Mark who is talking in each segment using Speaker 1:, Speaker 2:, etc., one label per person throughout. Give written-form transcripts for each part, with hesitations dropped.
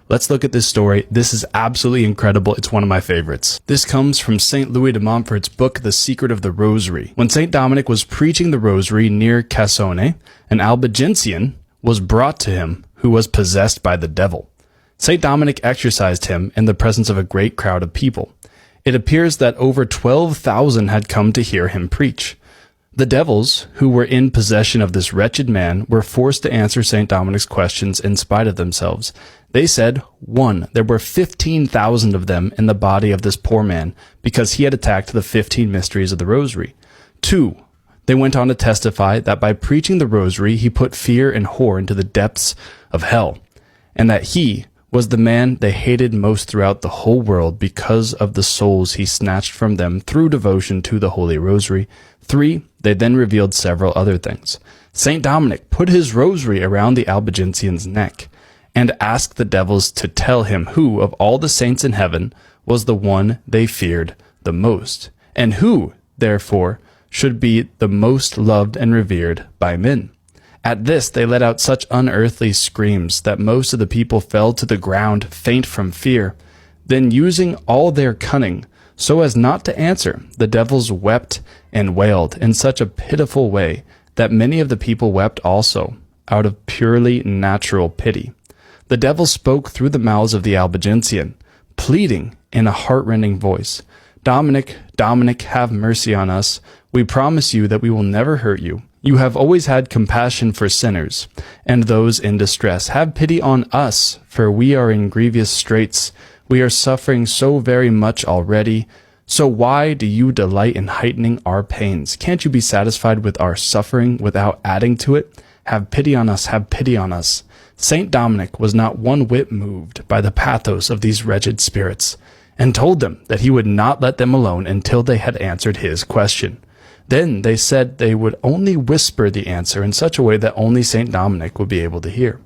Speaker 1: Let's look at this story. This is absolutely incredible. It's one of my favorites. This comes from St. Louis de Montfort's book, The Secret of the Rosary. When St. Dominic was preaching the rosary near Cassone, an Albigensian was brought to him who was possessed by the devil. St. Dominic exorcised him in the presence of a great crowd of people. It appears that over 12,000 had come to hear him preach. The devils, who were in possession of this wretched man, were forced to answer St. Dominic's questions in spite of themselves. They said, 1. There were 15,000 of them in the body of this poor man, because he had attacked the 15 mysteries of the Rosary. 2. They went on to testify that by preaching the Rosary, he put fear and horror into the depths of hell, and that he was the man they hated most throughout the whole world because of the souls he snatched from them through devotion to the Holy Rosary. 3. They then revealed several other things. St. Dominic put his rosary around the Albigensian's neck and asked the devils to tell him who of all the saints in heaven was the one they feared the most, and who, therefore, should be the most loved and revered by men. At this, they let out such unearthly screams that most of the people fell to the ground, faint from fear. Then, using all their cunning, so as not to answer, the devils wept and wailed in such a pitiful way that many of the people wept also, out of purely natural pity. The devil spoke through the mouths of the Albigensian, pleading in a heart-rending voice, Dominic, Dominic, have mercy on us. We promise you that we will never hurt you. You have always had compassion for sinners and those in distress. Have pity on us, for we are in grievous straits. We are suffering so very much already. So why do you delight in heightening our pains? Can't you be satisfied with our suffering without adding to it? Have pity on us, have pity on us. St. Dominic was not one whit moved by the pathos of these wretched spirits, and told them that he would not let them alone until they had answered his question. Then they said they would only whisper the answer in such a way that only St. Dominic would be able to hear.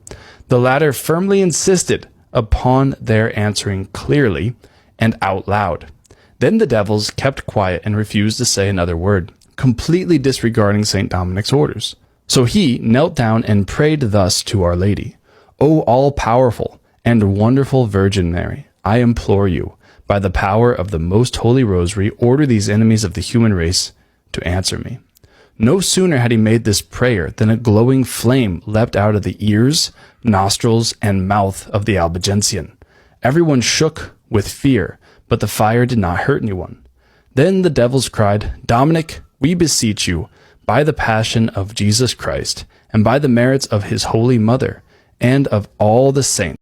Speaker 1: The latter firmly insisted upon their answering clearly and out loud. Then the devils kept quiet and refused to say another word, completely disregarding St. Dominic's orders. So he knelt down and prayed thus to Our Lady, O all-powerful and wonderful Virgin Mary, I implore you, by the power of the most holy Rosary, order these enemies of the human race to answer me. No sooner had he made this prayer than a glowing flame leapt out of the ears, nostrils, and mouth of the Albigensian. Everyone shook with fear, but the fire did not hurt anyone. Then the devils cried, Dominic, we beseech you, by the passion of Jesus Christ, and by the merits of his Holy Mother, and of all the saints,